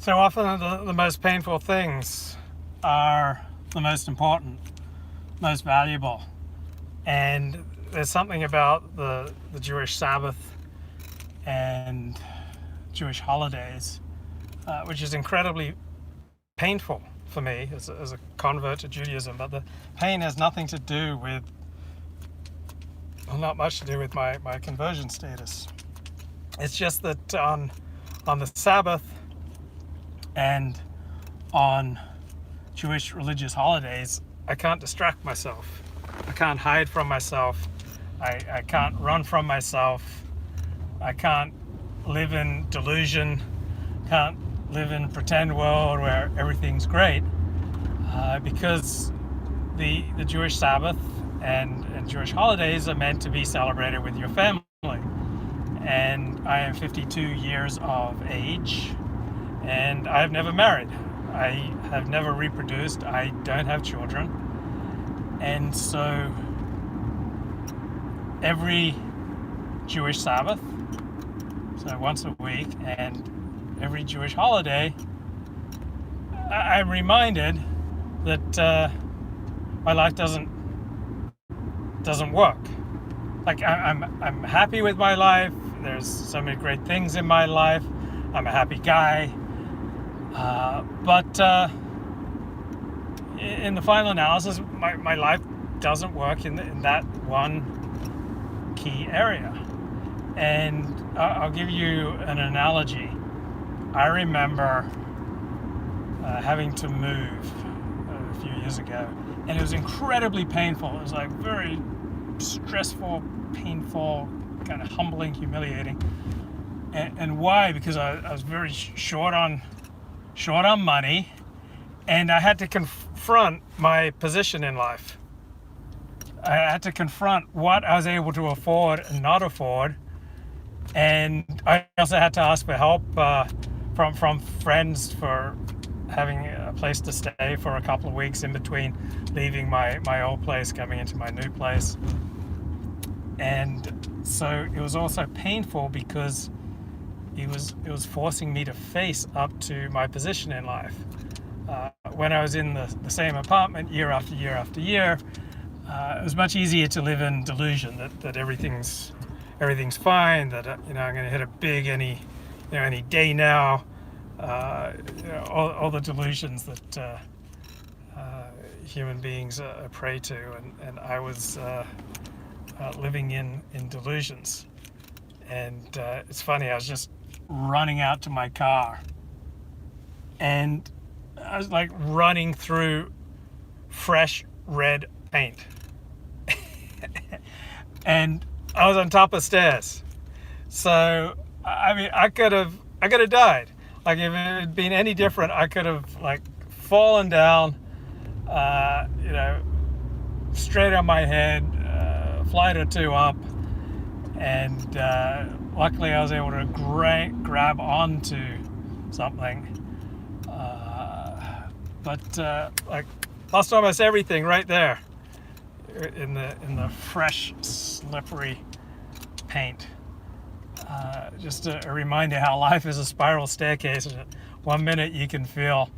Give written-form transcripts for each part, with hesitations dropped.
So often the most painful things are the most important, most valuable. And there's something about the Jewish Sabbath and Jewish holidays, which is incredibly painful for me as a convert to Judaism. But the pain has nothing to do with, well, not much to do with my conversion status. It's just that on the Sabbath and on Jewish religious holidays, I can't distract myself. I can't hide from myself. I can't run from myself. I can't live in delusion. Can't live in pretend world where everything's great, because the Jewish Sabbath and Jewish holidays are meant to be celebrated with your family. And I am 52 years of age, and I have never married. I have never reproduced. I don't have children. And so every Jewish Sabbath, so once a week, and every Jewish holiday, I'm reminded that my life doesn't work. Like I'm happy with my life. There's so many great things in my life. I'm a happy guy. But in the final analysis, my life doesn't work in that one key area. And I'll give you an analogy. I remember having to move a few years ago, and it was incredibly painful. It was like very stressful, painful, kind of humbling, humiliating. And why? Because I was very short on money, and I had to confront my position in life. I had to confront what I was able to afford and not afford, and I also had to ask for help from friends for having a place to stay for a couple of weeks in between leaving my old place, coming into my new place. And so it was also painful because it was forcing me to face up to my position in life. When I was in the same apartment year after year after year, it was much easier to live in delusion that everything's fine, that I'm going to hit a big any day now. All the delusions that human beings are prey to, and I was living in delusions. And it's funny, I was just running out to my car, and I was like running through fresh red paint. And I was on top of stairs. So I mean, I could have died. Like if it had been any different, I could have like fallen down, straight on my head, a flight or two up, and luckily I was able to grab onto something. But like lost almost everything right there in the fresh, slippery paint. Just a reminder how life is a spiral staircase. One minute you can feel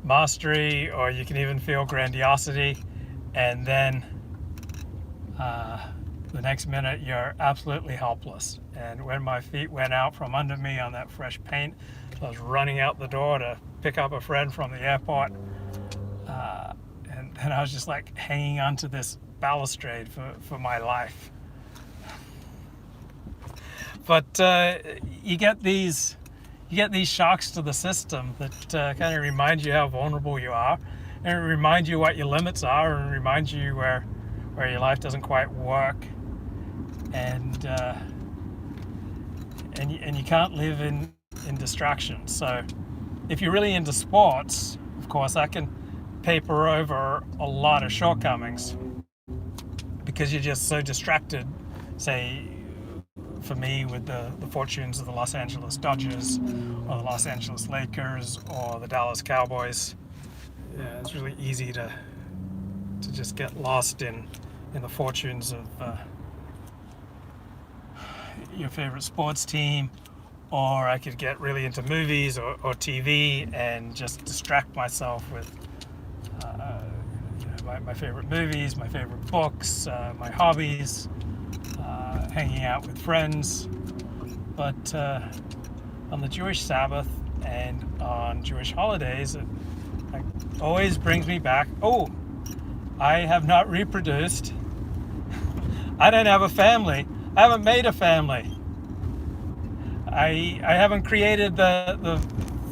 mastery, or you can even feel grandiosity, and then the next minute you're absolutely helpless. And when my feet went out from under me on that fresh paint, I was running out the door to pick up a friend from the airport, and I was just like hanging onto this balustrade for my life. But you get these shocks to the system that kind of remind you how vulnerable you are, and remind you what your limits are, and remind you where your life doesn't quite work, and you can't live in distraction. So if you're really into sports, of course, that can paper over a lot of shortcomings because you're just so distracted, say, for me, with the fortunes of the Los Angeles Dodgers or the Los Angeles Lakers or the Dallas Cowboys. Yeah, it's really easy to just get lost in the fortunes of your favorite sports team, or I could get really into movies or TV and just distract myself with my favorite movies, my favorite books, my hobbies, hanging out with friends. But on the Jewish Sabbath and on Jewish holidays, it always brings me back. Oh, I have not reproduced. I don't have a family. I haven't made a family. I haven't created the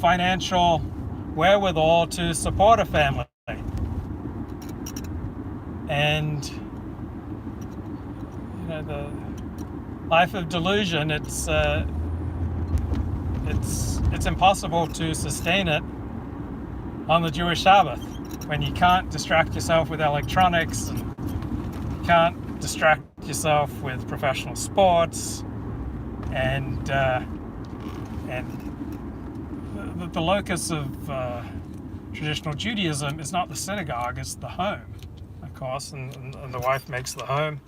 financial wherewithal to support a family. And the life of delusion, it's impossible to sustain it on the Jewish Sabbath when you can't distract yourself with electronics, and you can't distract yourself with professional sports, and the locus of traditional Judaism is not the synagogue, it's the home, of course, and the wife makes the home,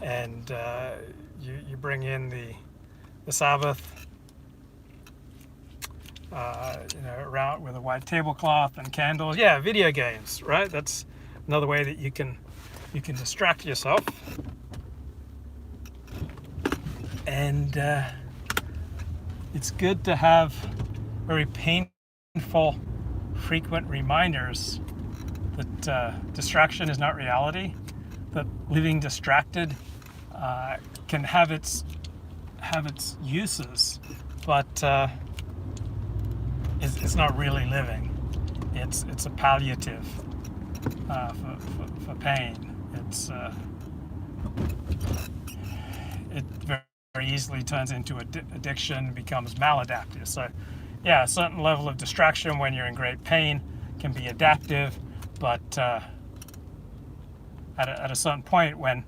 and you bring in the Sabbath, around with a white tablecloth and candles. Yeah, video games, right? That's another way that you can distract yourself. And it's good to have very painful, frequent reminders that distraction is not reality, that living distracted can have its uses, but it's not really living. It's a palliative for pain. It very easily turns into addiction, becomes maladaptive. So, yeah, a certain level of distraction when you're in great pain can be adaptive, but at a certain point when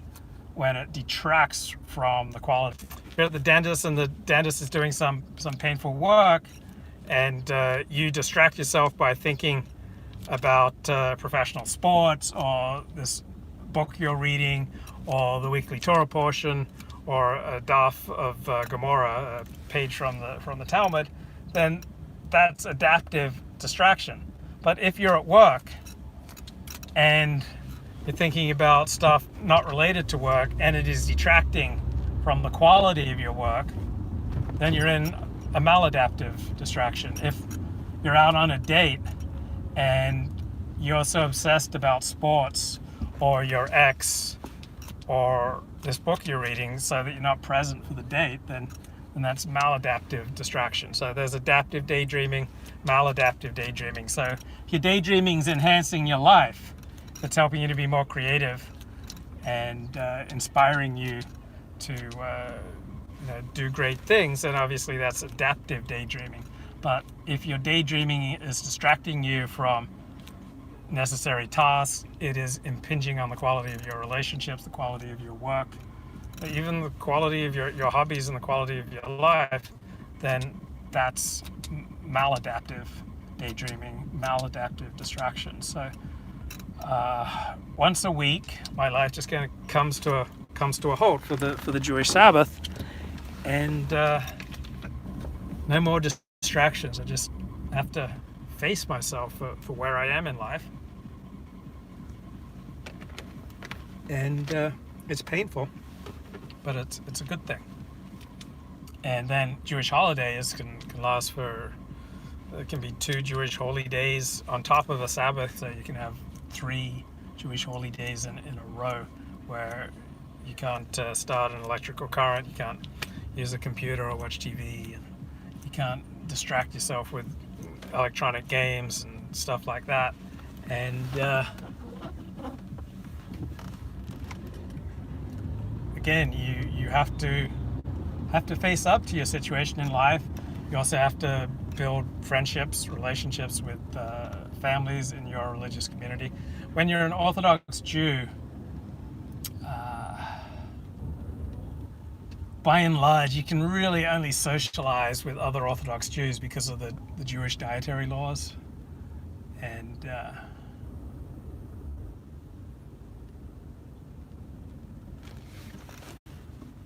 it detracts from the quality. You're at the dentist and the dentist is doing some painful work, and you distract yourself by thinking about professional sports or this book you're reading or the weekly Torah portion or a daf of Gemara, a page from the Talmud, then that's adaptive distraction. But if you're at work and you're thinking about stuff not related to work and it is detracting from the quality of your work, then you're in a maladaptive distraction. If you're out on a date and you're so obsessed about sports or your ex or this book you're reading so that you're not present for the date, then that's maladaptive distraction. So there's adaptive daydreaming, maladaptive daydreaming. So if your daydreaming is enhancing your life, it's helping you to be more creative and inspiring you to do great things, and obviously that's adaptive daydreaming. But if your daydreaming is distracting you from necessary tasks, it is impinging on the quality of your relationships, the quality of your work, even the quality of your hobbies and the quality of your life, then that's maladaptive daydreaming, maladaptive distraction. So once a week, my life just kind of comes to a halt for the Jewish Sabbath, and no more distractions. I just have to face myself for where I am in life, and it's painful, but it's a good thing. And then Jewish holidays can last for, it can be 2 Jewish holy days on top of a Sabbath, so you can have 3 Jewish holy days in a row where you can't start an electrical current, you can't use a computer or watch TV, and you can't distract yourself with electronic games and stuff like that. And again, you have to face up to your situation in life. You also have to build friendships, relationships with families in your religious community. When you're an Orthodox Jew, by and large, you can really only socialize with other Orthodox Jews because of the Jewish dietary laws. And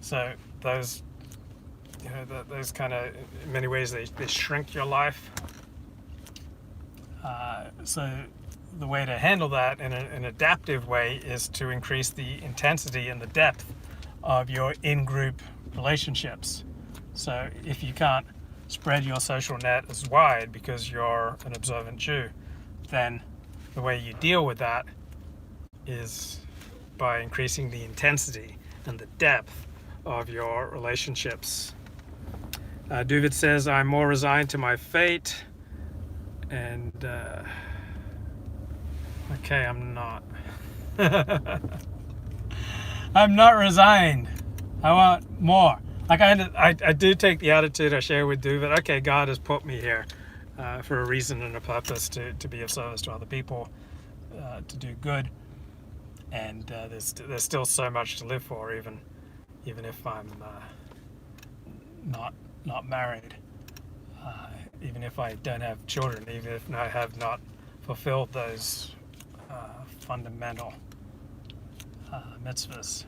so those those kind of, in many ways, they shrink your life. So the way to handle that in an adaptive way is to increase the intensity and the depth of your in-group relationships. So if you can't spread your social net as wide because you're an observant Jew, then the way you deal with that is by increasing the intensity and the depth of your relationships. David says, I'm more resigned to my fate. And, okay, I'm not. I'm not resigned. I want more. Like I do take the attitude I share with David. Okay, God has put me here for a reason and a purpose to be of service to other people, to do good. And there's still so much to live for, even if I'm not married, even if I don't have children, even if I have not fulfilled those fundamental mitzvahs.